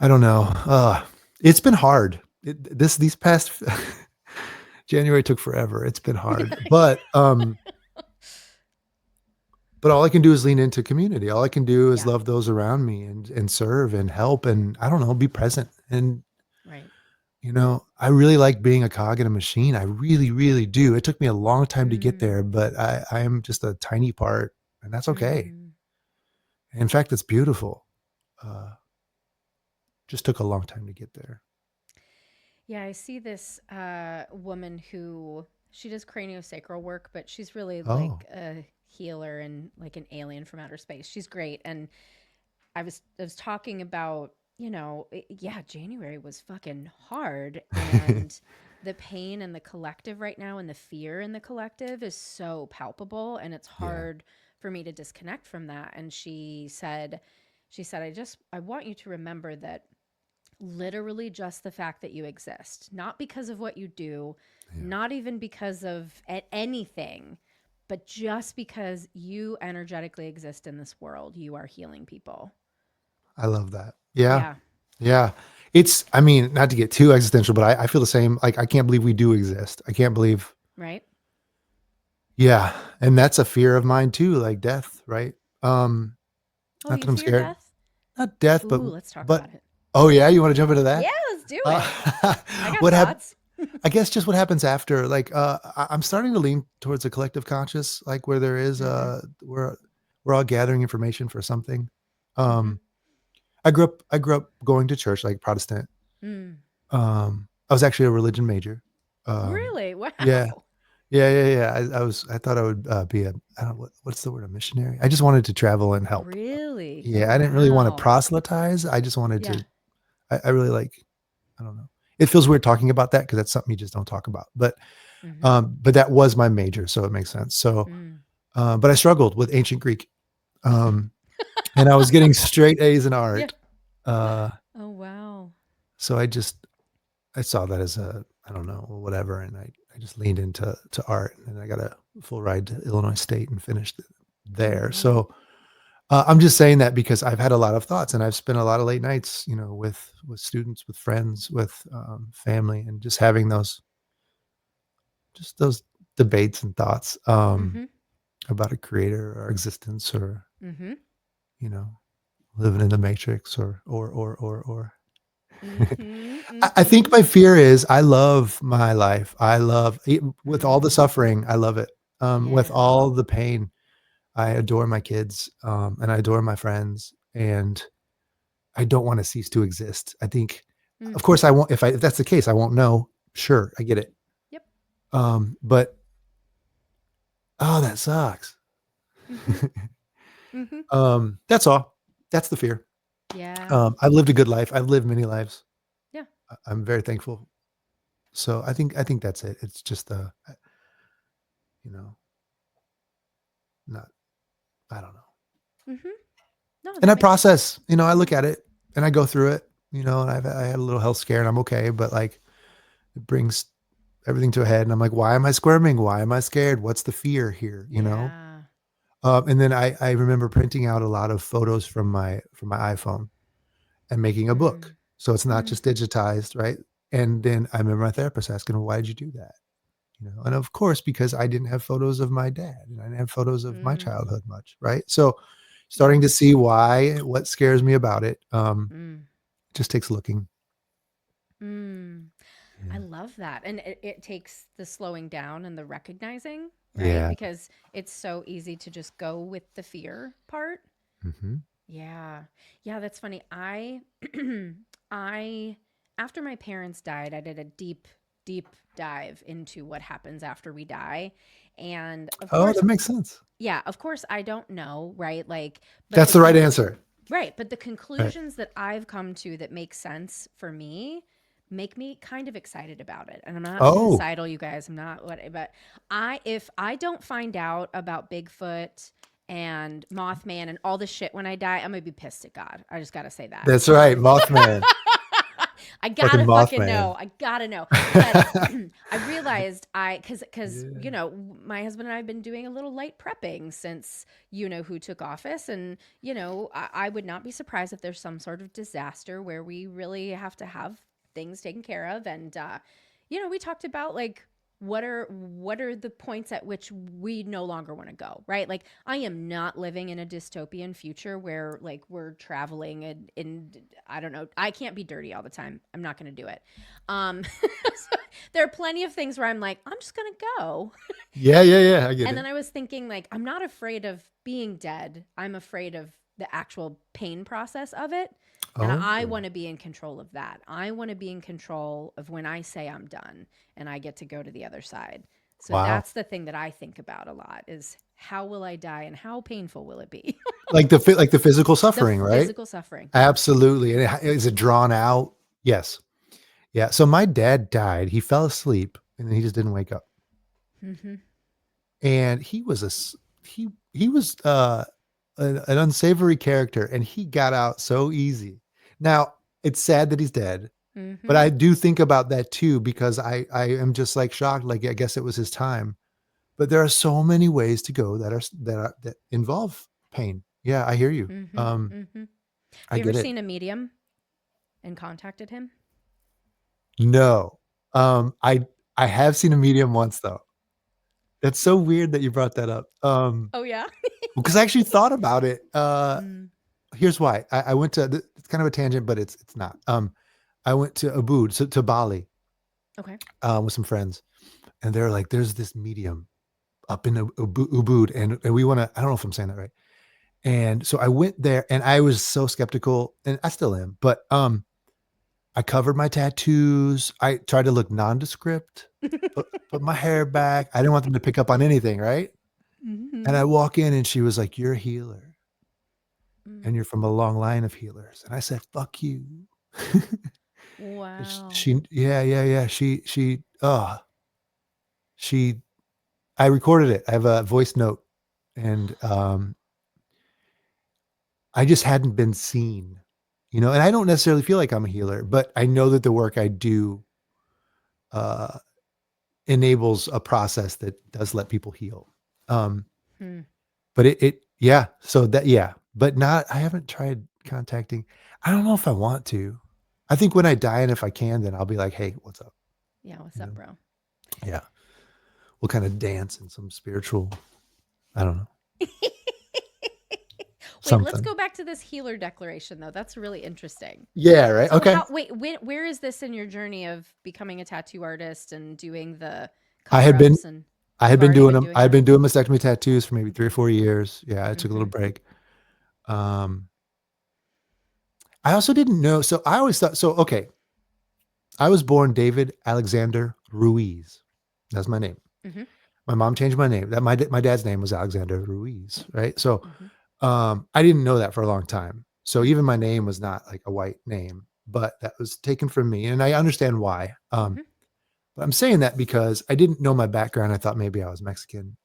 I don't know. It's been hard. These past January took forever. It's been hard. But all I can do is lean into community. All I can do is Yeah. love those around me and serve and help and I don't know, be present. And Right. I really like being a cog in a machine. I really, really do. It took me a long time to get there, Mm. but I am just a tiny part, and that's okay. Mm. In fact, it's beautiful. Uh, just took a long time to get there. Yeah, I see this woman who she does craniosacral work, but she's really Oh, like a healer and like an alien from outer space. She's great, and I was talking about, yeah, January was fucking hard, and the pain in the collective right now and the fear in the collective is so palpable, and it's yeah, hard for me to disconnect from that. And she said, I want you to remember that literally just the fact that you exist, not because of what you do, yeah. not even because of anything, but just because you energetically exist in this world, you are healing people. I love that. Yeah, Yeah. yeah. I mean, not to get too existential, but I feel the same. Like, I can't believe we do exist. I can't believe, Right. yeah. And that's a fear of mine too, like death, right? Um, Oh, Not you that I'm fear scared. death? Not death, Ooh, let's talk but about it. oh yeah, you want to jump into Yeah, that? let's do Uh, it. I got what happened? thoughts. I guess just what happens after, like, I'm starting to lean towards a collective conscious, like where there is Mm-hmm. we're all gathering information for something. Mm-hmm. Um, I grew up going to church, like Protestant. Mm. I was actually a religion major. Um, Really? yeah, Wow. yeah. I thought I would be I don't know what's the word, a missionary. I just wanted to travel and help. Really? Oh, Yeah, I didn't really want to wow. proselytize. I just wanted Yeah. to. I really like. I don't know. It feels weird talking about that because that's something you just don't talk about. Mm-hmm. But that was my major, so it makes sense. So, Mm. but I struggled with ancient Greek, um, and I was getting straight A's in Yeah. art. Uh, Oh, wow. so I saw that as a I don't know whatever, and I just leaned into art, and I got a full ride to Illinois State and finished there. Mm-hmm. So I'm just saying that because I've had a lot of thoughts, and I've spent a lot of late nights, with students, with friends, with family, and just having those debates and thoughts Mm-hmm. about a creator or existence or Mm-hmm. you know living in the matrix or Mm-hmm. I think Mm-hmm. my fear is I love my life. I love it, with all the Mm. suffering. I love it. With Yeah. all the pain, I adore my kids, and I adore my friends, and I don't want to cease to exist. I think, Mm. of course, I won't. If that's the case, I won't know. Sure, I get it. Yep. But oh, that sucks. Mm-hmm. Mm-hmm. That's all. That's the fear. Yeah. I've lived a good life. I've lived many lives. Yeah. I'm very thankful. So I think that's it. It's just you know, not I don't know. Mm-hmm. No, And that I makes process, I yeah. look at it and I go through it, and I had a little health scare and I'm okay, but like it brings everything to a head and I'm like, why am I squirming? Why am I scared? What's the fear here? Yeah. And then I remember printing out a lot of photos from my iPhone and making a book. Mm. So it's not Mm. just digitized, right? And then I remember my therapist asking, well, why did you do that? And of course, because I didn't have photos of my dad and I didn't have photos of my Mm. childhood much, right? So Yeah. starting to see what scares me about it, Mm. just takes looking. Mm. I Yeah. love that. And it takes the slowing down and the recognizing, right? Yeah. Because it's so easy to just go with the fear part. Hmm. Yeah. Yeah, that's funny. I after my parents died, I did a deep dive into what happens after we die. And of Oh, course, that makes sense. yeah, of course I don't know, right? Like, but That's the right answer. right, but the Right. conclusions that I've come to that make sense for me make me kind of excited about it. And I'm not Oh, suicidal, you guys. I'm not what, but if I don't find out about Bigfoot and Mothman and all this shit when I die, I'm gonna be pissed at God. I just gotta say that. that's right, Mothman. I Fucking gotta fucking Mothman. know. I gotta know. But I realized because Yeah. you know my husband and I have been doing a little light prepping since you know who took office, and you know I would not be surprised if there's some sort of disaster where we really have to have things taken care of, and you know we talked about like what are the points at which we no longer want to go, right? Like I am not living in a dystopian future where like we're traveling and I don't know, I can't be dirty all the time. I'm not going to do it. So there are plenty of things where I'm like I'm just going to go. Yeah, yeah, yeah. I get And it. then I was thinking like I'm not afraid of being dead. I'm afraid of the actual pain process of it. And I Oh, want to be in control of that. I want to be in control of when I say I'm done and I get to go to the other side. So wow. that's the thing that I think about a lot is how will I die and how painful will it be? Like the physical The suffering, right? physical suffering. Yeah. Absolutely. And is it drawn out? Yes. Yeah. So my dad died. He fell asleep and then he just didn't wake up. Mm-hmm. And he was he was an unsavory character and he got out so easy. Now, it's sad that he's dead, but Mm-hmm. I do think about that too because I am just like shocked like I guess it was his time. But there are so many ways to go that involve pain. Yeah, I hear you. Mm-hmm. Mm-hmm. Have I you ever get it. seen a medium and contacted him? No. I have seen a medium once though. That's so weird that you brought that up. Oh yeah. Because I actually thought about it. Mm. Here's why. I went to it's kind of a tangent, but it's not. I went to Ubud, so to Bali, Okay. with some friends, and they're like, "There's this medium up in Ubud, and we want to." I don't know if I'm saying that right. And so I went there, and I was so skeptical, and I still am. But I covered my tattoos. I tried to look nondescript, put my hair back. I didn't want them to pick up on anything, right? And Mm-hmm. I walk in, and she was like, "You're a healer, and Mm. you're from a long line of healers." And I said, "Fuck you." And Wow. she yeah, yeah, yeah. She I recorded it. I have a voice note, and I just hadn't been seen, and I don't necessarily feel like I'm a healer, but I know that the work I do uh enables a process that does let people heal. Um, Hmm. but yeah, so that, yeah, but not, I haven't tried contacting, I don't know if I want to. I think when I die and if I can, then I'll be like, hey, what's up? Yeah. What's You up, know? bro? Yeah. We'll kind of dance in some spiritual, I don't know, Wait, let's something. go back to this healer declaration though. That's really interesting. Yeah, right. So Okay. how wait, where is this in your journey of becoming a tattoo artist and doing the I had been cover-ups and I you've had been already doing been them. doing I had that? been doing mastectomy tattoos for maybe 3 or 4 years. Yeah, I took a little Mhm. break. Um, I also didn't know, so I always thought, so okay, I was born David Alexander Ruiz. That's my name. Mhm. My mom changed my name. That my dad's name was Alexander Ruiz, right? So, Mhm. I didn't know that for a long time. So even Mhm. my name was not like a white name, but that was taken from me, and I understand why. Mhm. But I'm saying that because I didn't know my background. I thought maybe I was Mexican.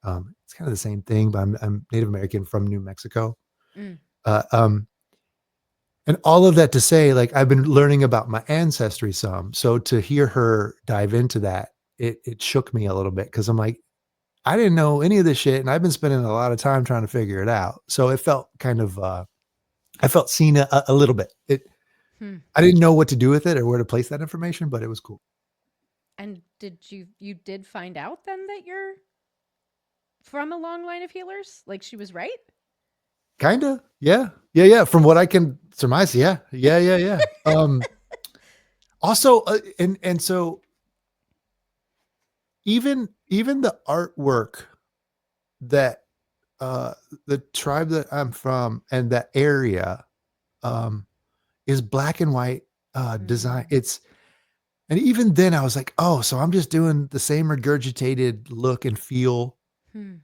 It's kind of the same thing, but I'm Native American from New Mexico. Mm. Uh, um, and all of that to say, like I've been learning about my ancestry some. So to hear her dive into that, it shook me a little bit because I'm like, I didn't know any of this shit, and I've been spending a lot of time trying to figure it out. So it felt kind of, I felt seen a little bit. Hmm. I didn't know what to do with it or where to place that information, but it was cool. And did you did find out then that you're from a long line of healers? Like she was right? Kinda, yeah, yeah, yeah. From what I can surmise, yeah, yeah, yeah, yeah. Also, and so even the artwork that uh the tribe that I'm from and that area um is black and white design. Mm. It's And even then I was like, oh, so I'm just doing the same regurgitated look and feel Hmm.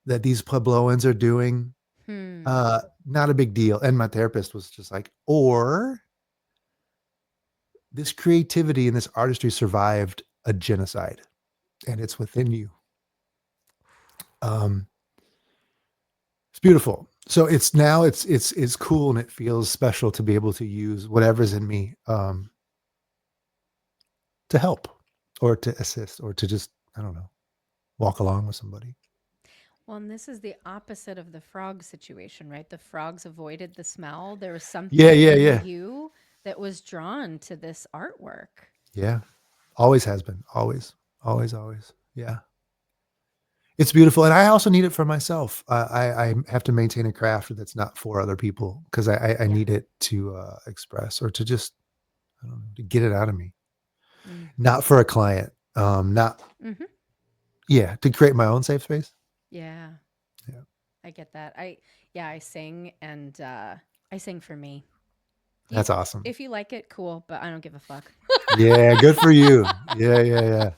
that these Puebloans are doing. Hmm. Not a big deal. And my therapist was just like, or this creativity and this artistry survived a genocide, and it's within you. Um, it's beautiful. So it's now it's cool and it feels special to be able to use whatever's in me to help or to assist or to just, I don't know, walk along with somebody. Well, and this is the opposite of the frog situation, right? The frogs avoided the smell. There was Yeah, something yeah, in yeah. you that was drawn to this artwork. Yeah. Always has been. Always. Always, always. Yeah. It's beautiful. And I also need it for myself. I have to maintain a craft that's not for other people because I Yeah. need it to express or to just, I don't know, to get it out of me. Mm. Not for a client. Not, Hmm. yeah, to create my own safe space. Yeah, Yeah. I get that. Yeah, I sing and I sing for me. You, That's awesome. if you like it, cool, but I don't give a fuck. Yeah. Good for you. Yeah. Yeah. Yeah.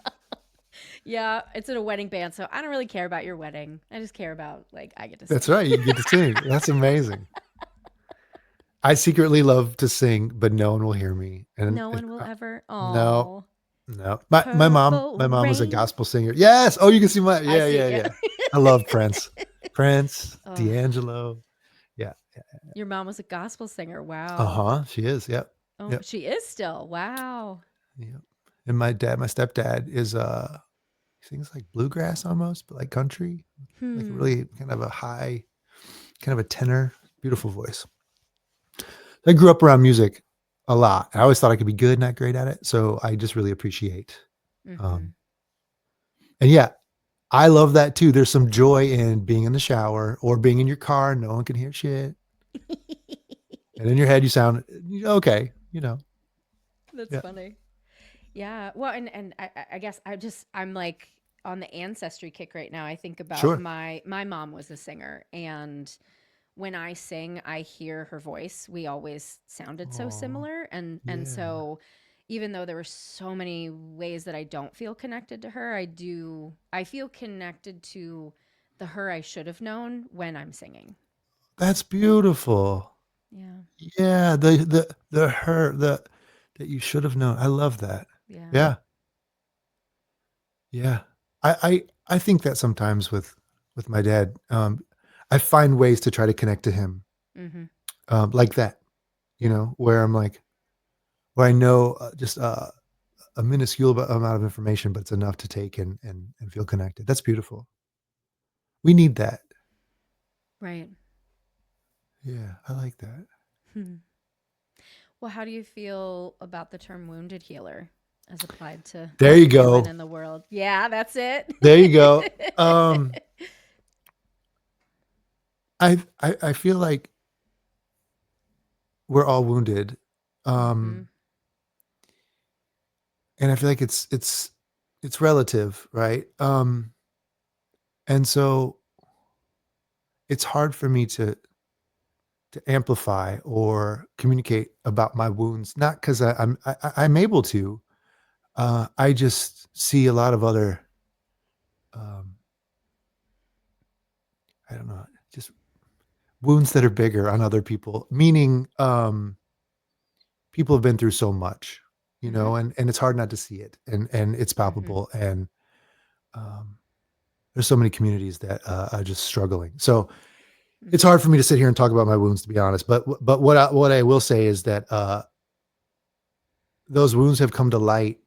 Yeah, it's in a wedding band, so I don't really care about your wedding. I just care about like I get to That's sing. right. You get to sing. That's amazing. I secretly love to sing, but no one will hear me. And No one will ever. no, Oh, no. My purple mom was a rain. gospel singer. Yes. Oh, you can see my, I yeah, see. yeah, Yeah. yeah. I love Prince. Prince, Oh, D'Angelo. Yeah. your mom was a gospel singer. Wow. Uh-huh. She is. Yep. Oh, Yep. she is still. Wow. Yep. And my stepdad is he sings like bluegrass almost, but like country. Like Hmm. really kind of a high, kind of a tenor, beautiful voice. I grew up around music a lot. I always thought I could be good, not great at it. So I just really appreciate. Mm-hmm. Um, and yeah, I love that too. There's some joy in being in the shower or being in your car. No one can hear shit. And in your head, you sound okay. That's Yeah, funny. Yeah. Well, and I guess I'm like on the ancestry kick right now. I think about sure. my mom was a singer, and when I sing, I hear her voice. We always sounded so Oh, similar, and yeah. so even though there were so many ways that I don't feel connected to her, I do. I feel connected to the her I should have known when I'm singing. That's beautiful. Yeah. Yeah, the her the that you should have known. I love that. Yeah. Yeah, yeah. I think that sometimes with my dad, I find ways to try to connect to him, Mm-hmm. like that. Yeah. Where I'm like, where I know just a minuscule amount of information, but it's enough to take and feel connected. That's beautiful. We need that. Right. Yeah, I like that. Hmm. Well, how do you feel about the term wounded healer as applied to There you women go. in the world? Yeah, that's it. There you go. I feel like we're all wounded. Mm-hmm. Um, and I feel like it's relative, right? And so it's hard for me to amplify or communicate about my wounds, not because I'm able to. I just see a lot of other, um, I don't know, just wounds that are bigger on other people. Meaning, people have been through so much, Mm-hmm. and it's hard not to see it, and it's Mm-hmm. palpable, and um, there's so many communities that are just struggling. So it's Mm-hmm. hard for me to sit here and talk about my wounds, to be honest. But what I will say is that those wounds have come to light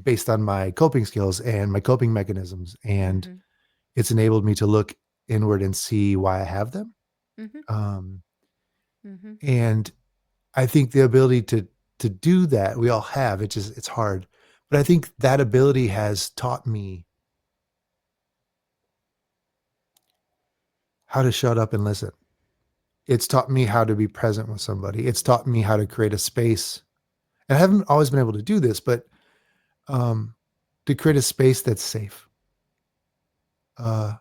based on my coping skills and my coping mechanisms, and Mm-hmm. it's enabled me to look inward and see why I have them. Mm-hmm. Um, Mm-hmm. and I think the ability to do that we all have. It's hard, but I think that ability has taught me how to shut up and listen. It's taught me how to be present with somebody. It's taught me how to create a space. And I haven't always been able to do this, but um, to create a space that's safe. Uh,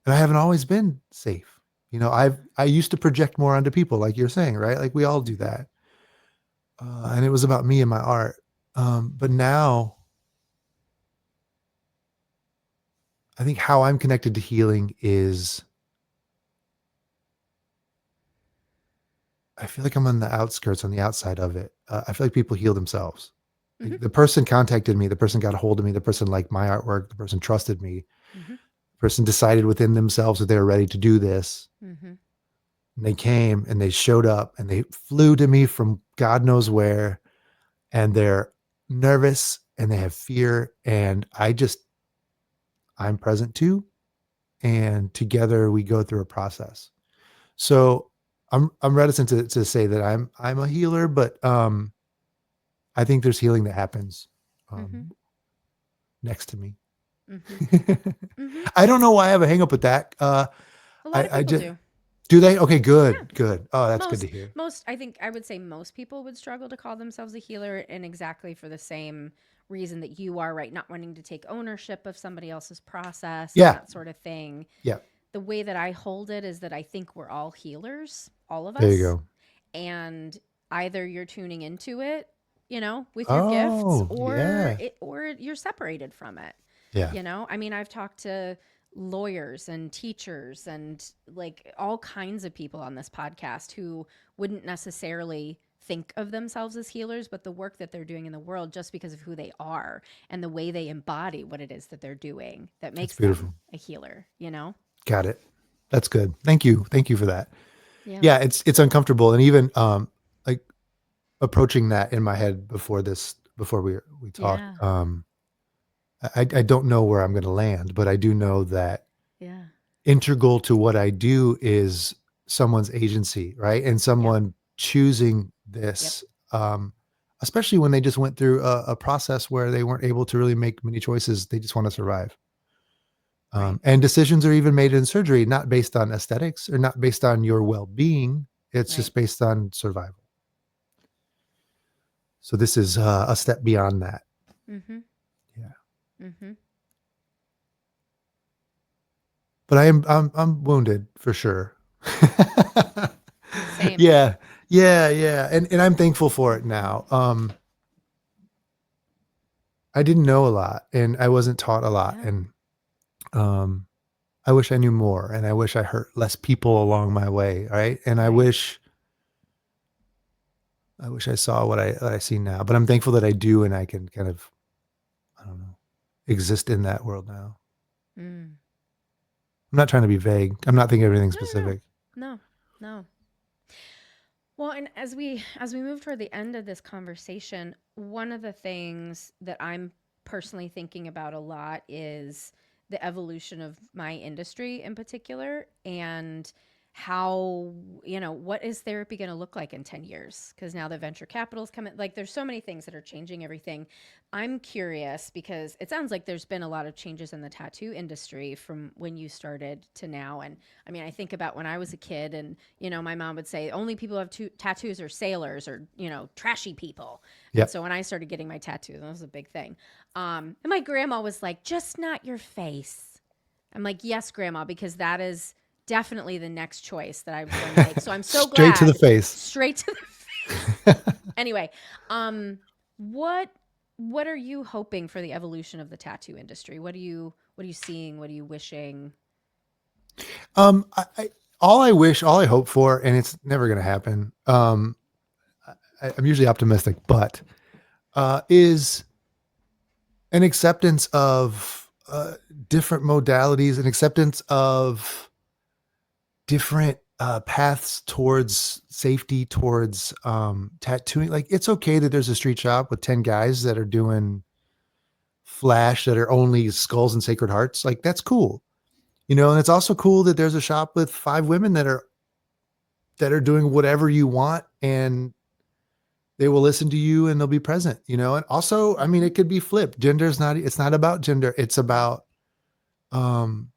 and I haven't always been safe. I used to project more onto people, like you're saying, right? Like we all do Mm-hmm. that. And it was about me and my art. But now I think how I'm connected to healing is I feel like I'm on the outskirts, on the outside of it. I feel like people heal themselves. Mhm. Like the person contacted me, the person got a hold of me, the person liked my artwork, the person trusted me, Mhm. the person decided within themselves that they were ready to do this. Mhm. And they came and they showed up and they flew to me from God knows where, and they're nervous and they have fear. And I'm present too. And together we go through a process. So I'm reticent to say that I'm a healer, but I think there's healing that happens Mhm. um, next to me. Mhm. Mhm. I don't know why I have a hang up with that. A lot of I people just do. do they? Okay, Yeah. good, good. Oh, that's good to Most hear. most I think I would say most people would struggle to call themselves a healer, and exactly for the same reason that you are, right, not wanting to take ownership of somebody else's process and Yeah, that sort of thing. yeah. The way that I hold it is that I think we're all healers, all of There you us. go. And either you're tuning into it, with your gifts, Oh, yeah, or you're separated from it. yeah. I mean, I've talked to lawyers and teachers and like all kinds of people on this podcast who wouldn't necessarily think of themselves as healers, but the work that they're doing in the world just because of who they are and the way they embody what it is that they're doing that That's makes them beautiful. a healer. Got it. That's good. Thank you for that. Yeah. Yeah, it's uncomfortable, and even like approaching that in my head before we talked. Yeah. I don't know where I'm going to land, but I do know that Yeah. integral to what I do is someone's agency, right? And Yep. someone choosing Yep. this, especially when they just went through a process where they weren't able to really make many choices. They just want to survive. Right. And decisions are even made in surgery, not based on aesthetics or not based on your well being. It's Right. just based on survival. So this is a step beyond that. Mhm. Yeah. Mhm. But I'm wounded for sure. Same. Yeah. Yeah, yeah. And I'm thankful for it now. I didn't know a lot and I wasn't taught a lot, Yeah. and um I wish I knew more, and I wish I hurt less people along my way, right? And Right. I wish I saw what I see now, but I'm thankful that I do, and I can kind of, I don't know, exist in that world now. Mm. I'm not trying to be vague. I'm not thinking of anything No, no, no. specific. No. No. Well, and as we move toward the end of this conversation, one of the things that I'm personally thinking about a lot is the evolution of my industry in particular, and how, what is therapy going to look like in 10 years? Because now the venture capital's coming, like there's so many things that are changing everything. I'm curious because it sounds like there's been a lot of changes in the tattoo industry from when you started to now. And I mean, I think about when I was a kid, and my mom would say only people who have tattoos are sailors or trashy people. And Yep. so when I started getting my tattoos, that was a big thing. And my grandma was like, "Just not your face." I'm like, "Yes, grandma," because that is definitely the next choice that I was going to make. So I'm so Straight to the glad, face. straight to the face. Anyway, um, what what are you hoping for the evolution of the tattoo industry? What are you seeing? What are you wishing? All I hope for, and it's never going to happen. I'm usually optimistic, but is an acceptance of different modalities, an acceptance of different paths towards safety, towards tattooing. Like it's okay that there's a street shop with 10 guys that are doing flash that are only skulls and sacred hearts. Like that's cool. And it's also cool that there's a shop with 5 women that are doing whatever you want, and they will listen to you and they'll be present, and also, I mean, Mm-hmm. it could be flipped. It's not about gender. It's Right. about um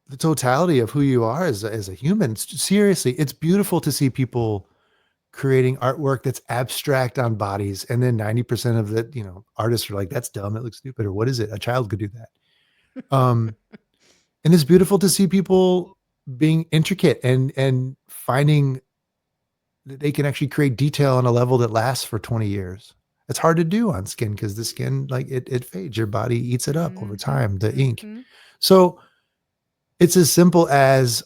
the totality of who you are as a human. Seriously, it's beautiful to see people creating artwork that's abstract on bodies, and then 90% of the artists are like, that's dumb, it looks stupid, or what is it, a child could do that. um and it's beautiful to see people being intricate and finding that they can actually create detail on a level that lasts for 20 years. It's hard to do on skin because the skin, like it fades. Your body eats it up over Mm-hmm. time, the ink. Mm-hmm. So it's as simple as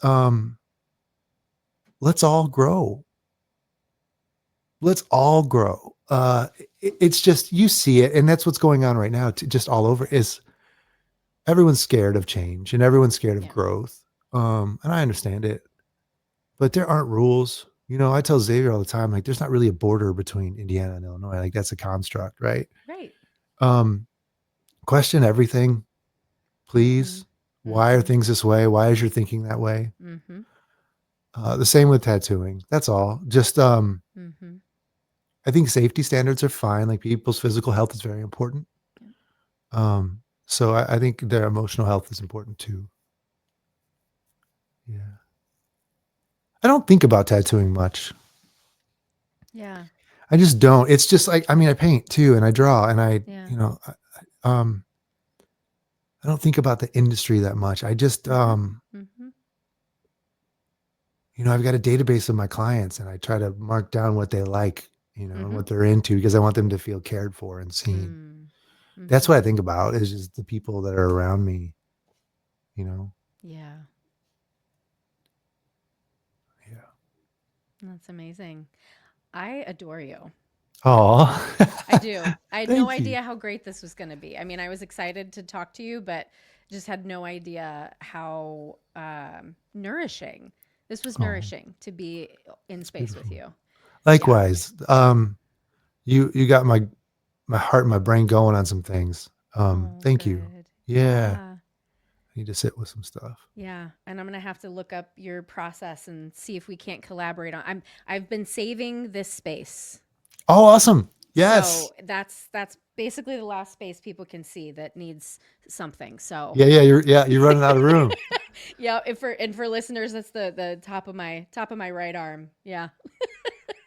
let's all grow. Let's all grow. It's just, you see it, and that's what's going on right now, just all over, is everyone's scared of change and everyone's scared of Yeah. growth. And I understand it, but there aren't rules. I tell Xavier all the time, like, there's not really a border between Indiana and Illinois. Like, that's a construct, right? Right. Um, Question everything, please. Why are Mhm. things this way? Why is your thinking that way? Mhm. The same with tattooing. That's all. Just, Mhm. I think safety standards are fine. Like, people's physical health is very important. Yeah. So I think their emotional health is important too. Yeah. I don't think about tattooing much. Yeah. I just don't. It's just like, I mean, I paint too, and I draw, and Yeah. um, I don't think about the industry that much. I just, Mhm. Mhm. I've got a database of my clients, and I try to mark down what they like, and Mhm. what they're into, because I want them to feel cared for and seen. Mm. That's what I Mhm. think about, is just the people that are around me, you know? Yeah. Yeah. That's amazing. I adore you. Oh, I do. I had no thank you. idea how great this was going to be. I mean, I was excited to talk to you, but just had no idea how nourishing. This was Oh, nourishing to be in it's space with beautiful. you. Yeah. Likewise. You got my heart and my brain going on some things. Oh, Thank you. good. Yeah. Yeah. I need to sit with some stuff. Yeah, and I'm gonna have to look up your process and see if we can't collaborate on. I've been saving this space, Oh, awesome. Yes. so that's basically the last space people can see that needs something. So You're running out of room. yeah, if for listeners, that's the top of my right arm. Yeah,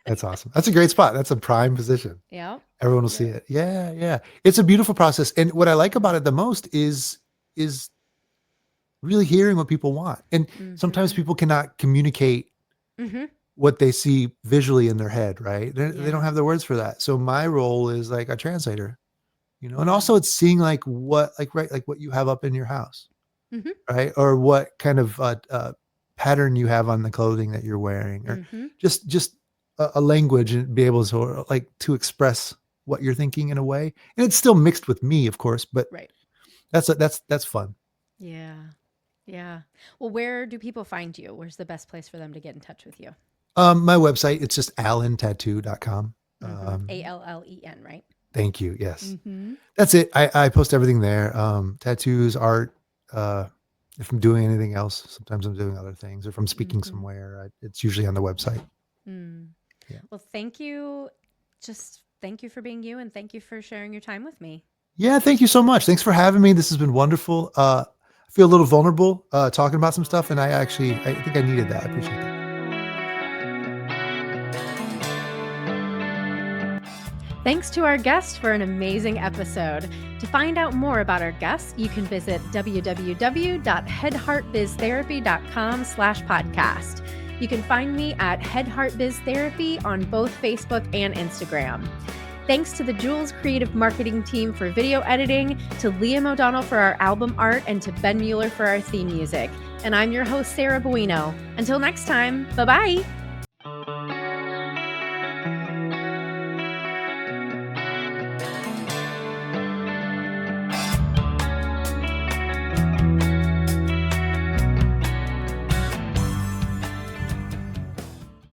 That's awesome. That's a great spot. That's a prime position. yeah, Everyone will see yep. it. Yeah, yeah. It's a beautiful process. And what I like about it the most is really hearing what people want. And sometimes Mm-hmm. people cannot communicate Mm-hmm. what they see visually in their head, right? They don't Yeah. have the words for that. So my role is like a translator, and Yeah. also it's seeing like what, like, right, like what you have up in your house, Mm-hmm. right? Or what kind of pattern you have on the clothing that you're wearing, or Mm-hmm. just a language, and be able to, like, to express what you're thinking in a way. And it's still mixed with me, of course, but Right. that's fun. Yeah. Yeah. Well, where do people find you? Where's the best place for them to get in touch with you? My website, it's just allentattoo.com. Mm-hmm. Allen, right? Thank you. Yes. Mm-hmm. That's it. I post everything there. Tattoos, art. If I'm doing anything else, sometimes I'm doing other things. Or if I'm speaking Mm-hmm. somewhere, it's usually on the website. Mm. Yeah. Well, thank you. Just thank you for being you, and thank you for sharing your time with me. Yeah. Thank you so much. Thanks for having me. This has been wonderful. I feel a little vulnerable talking about some stuff, and I think I needed that. I appreciate that. Thanks to our guest for an amazing episode. To find out more about our guests, you can visit www.headheartbiztherapy.com/podcast. You can find me at Head Heart Biz Therapy on both Facebook and Instagram. Thanks to the Jules Creative Marketing team for video editing, to Liam O'Donnell for our album art, and to Ben Mueller for our theme music. And I'm your host, Sarah Buino. Until next time, bye-bye.